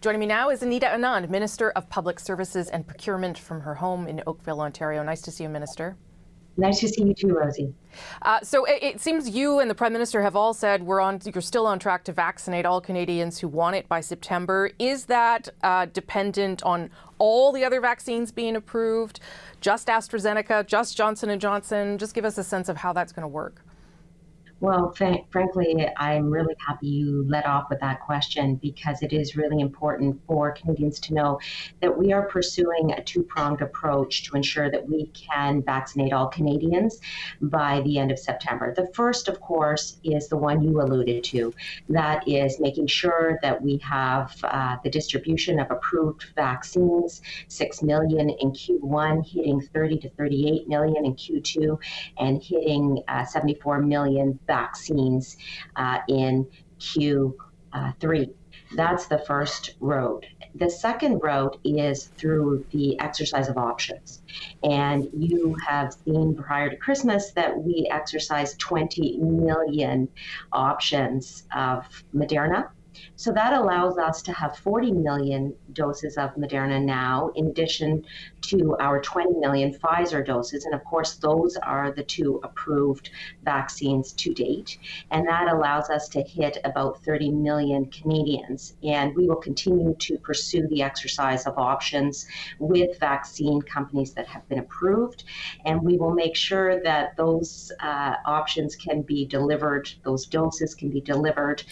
Joining me now is Anita Anand, Minister of Public Services and Procurement from her home in Oakville, Ontario. Nice to see you, Minister. Nice to see you too, Rosie. So it seems you and the Prime Minister have all said you're still on track to vaccinate all Canadians who want it by September. Is that dependent on all the other vaccines being approved, just AstraZeneca, just Johnson & Johnson? Just give us a sense of how that's going to work. Well, frankly, I'm really happy you led off with that question because it is really important for Canadians to know that we are pursuing a two-pronged approach to ensure that we can vaccinate all Canadians by the end of September. The first, of course, is the one you alluded to. That is making sure that we have the distribution of approved vaccines, 6 million in Q1, hitting 30 to 38 million in Q2, and hitting 74 million vaccines in Q3. That's the first road. The second road is through the exercise of options. And you have seen prior to Christmas that we exercised 20 million options of Moderna. So that allows us to have 40 million doses of Moderna now, in addition to our 20 million Pfizer doses. And of course, those are the two approved vaccines to date. And that allows us to hit about 30 million Canadians. And we will continue to pursue the exercise of options with vaccine companies that have been approved. And we will make sure that those options can be delivered, those doses can be delivered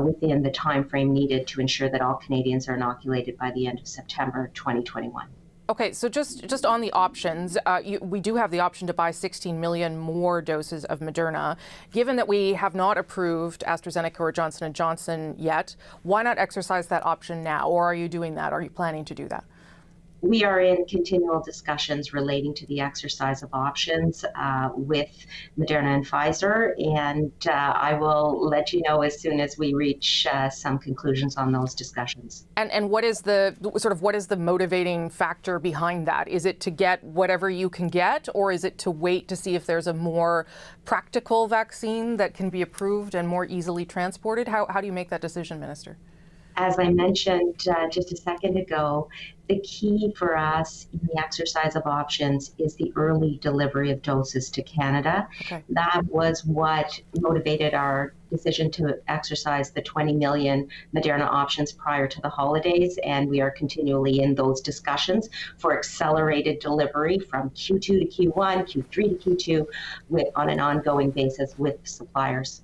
within the time frame needed to ensure that all Canadians are inoculated by the end of September 2021. Okay, so just on the options, we do have the option to buy 16 million more doses of Moderna. Given that we have not approved AstraZeneca or Johnson & Johnson yet, why not exercise that option now? Or are you doing that? Are you planning to do that? We are in continual discussions relating to the exercise of options with Moderna and Pfizer, and I will let you know as soon as we reach some conclusions on those discussions. And what is the motivating factor behind that? Is it to get whatever you can get, or is it to wait to see if there's a more practical vaccine that can be approved and more easily transported? How do you make that decision, Minister? As I mentioned just a second ago, the key for us in the exercise of options is the early delivery of doses to Canada. Okay. That was what motivated our decision to exercise the 20 million Moderna options prior to the holidays, and we are continually in those discussions for accelerated delivery from Q2 to Q1, Q3 to Q2, on an ongoing basis with suppliers.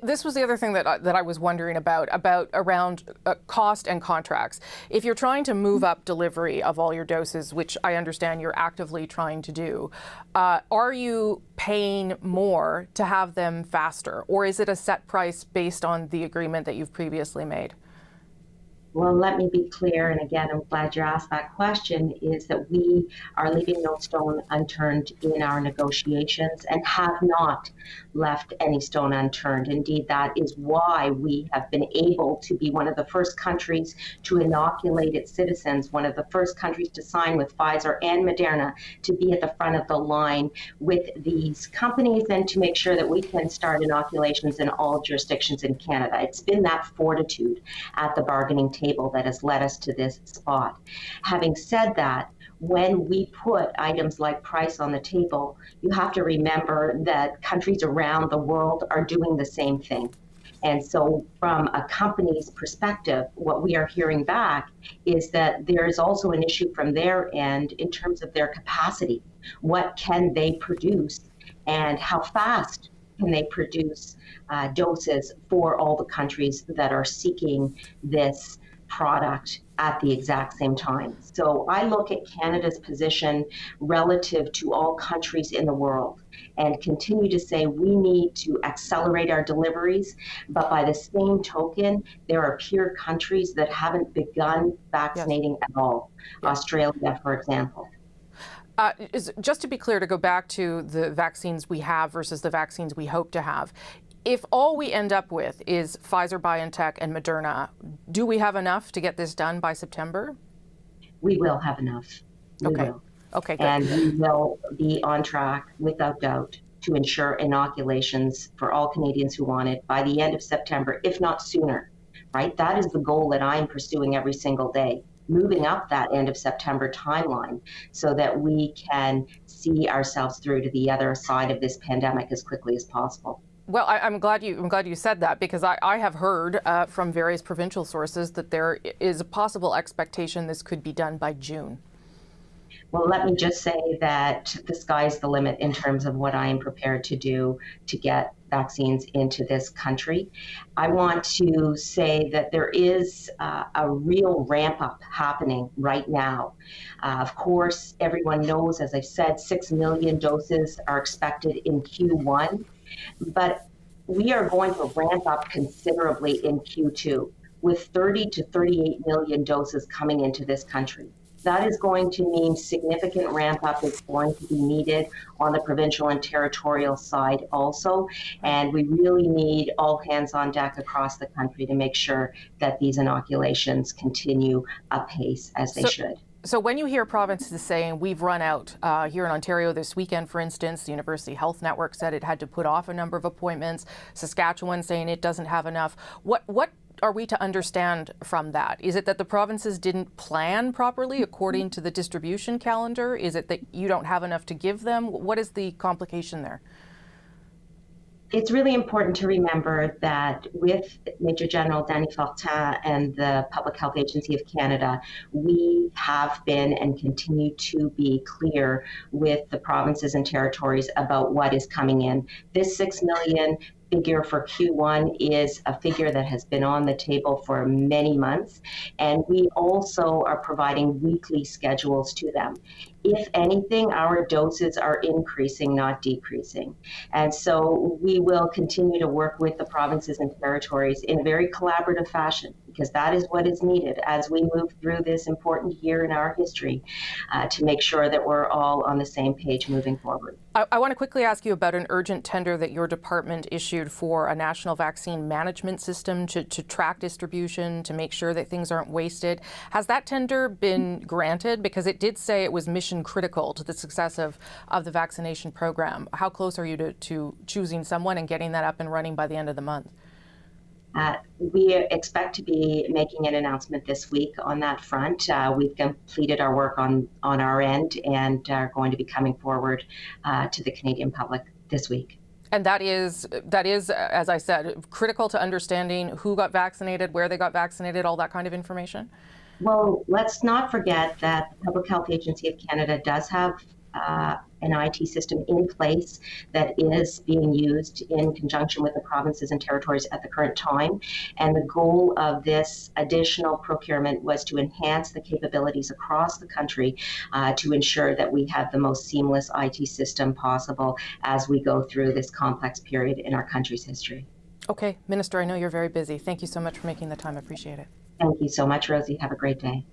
This was the other thing that I was wondering about around cost and contracts. If you're trying to move up delivery of all your doses, which I understand you're actively trying to do, are you paying more to have them faster, or is it a set price based on the agreement that you've previously made? Well, let me be clear, and again, I'm glad you asked that question, is that we are leaving no stone unturned in our negotiations and have not left any stone unturned. Indeed, that is why we have been able to be one of the first countries to inoculate its citizens, one of the first countries to sign with Pfizer and Moderna to be at the front of the line with these companies and to make sure that we can start inoculations in all jurisdictions in Canada. It's been that fortitude at the bargaining table that has led us to this spot. Having said that, when we put items like price on the table, you have to remember that countries around the world are doing the same thing. And so from a company's perspective, what we are hearing back is that there is also an issue from their end in terms of their capacity. What can they produce and how fast can they produce doses for all the countries that are seeking this product at the exact same time. So I look at Canada's position relative to all countries in the world and continue to say we need to accelerate our deliveries, but by the same token, there are peer countries that haven't begun vaccinating at all. Yes. Australia, for example. Just to be clear, to go back to the vaccines we have versus the vaccines we hope to have, if all we end up with is Pfizer, BioNTech, and Moderna, do we have enough to get this done by September? We will have enough. We will. Okay, good. And we will be on track, without doubt, to ensure inoculations for all Canadians who want it by the end of September, if not sooner. right? That is the goal that I'm pursuing every single day, moving up that end of September timeline so that we can see ourselves through to the other side of this pandemic as quickly as possible. Well, I'm glad you said that, because I have heard from various provincial sources that there is a possible expectation this could be done by June. Well, let me just say that the sky's the limit in terms of what I am prepared to do to get vaccines into this country. I want to say that there is a real ramp up happening right now. Of course, everyone knows, as I said, 6 million doses are expected in Q1, but we are going to ramp up considerably in Q2 with 30 to 38 million doses coming into this country. That is going to mean significant ramp up is going to be needed on the provincial and territorial side also. And we really need all hands on deck across the country to make sure that these inoculations continue apace as they should. So when you hear provinces saying we've run out, here in Ontario this weekend, for instance, the University Health Network said it had to put off a number of appointments, Saskatchewan saying it doesn't have enough, what are we to understand from that? Is it that the provinces didn't plan properly according to the distribution calendar? Is it that you don't have enough to give them? What is the complication there? It's really important to remember that with Major General Danny Fortin and the Public Health Agency of Canada, we have been and continue to be clear with the provinces and territories about what is coming in. This 6 million figure for Q1 is a figure that has been on the table for many months, and we also are providing weekly schedules to them. If anything, our doses are increasing, not decreasing. And so we will continue to work with the provinces and territories in a very collaborative fashion, because that is what is needed as we move through this important year in our history to make sure that we're all on the same page moving forward. I want to quickly ask you about an urgent tender that your department issued for a national vaccine management system to track distribution, to make sure that things aren't wasted. Has that tender been granted? Because it did say it was mission critical to the success of the vaccination program. How close are you to choosing someone and getting that up and running by the end of the month? We expect to be making an announcement this week on that front. We've completed our work on our end and are going to be coming forward to the Canadian public this week. And that is, as I said, critical to understanding who got vaccinated, where they got vaccinated, all that kind of information? Well, let's not forget that the Public Health Agency of Canada does have an IT system in place that is being used in conjunction with the provinces and territories at the current time. And the goal of this additional procurement was to enhance the capabilities across the country to ensure that we have the most seamless IT system possible as we go through this complex period in our country's history. Okay, Minister, I know you're very busy. Thank you so much for making the time. I appreciate it. Thank you so much, Rosie. Have a great day.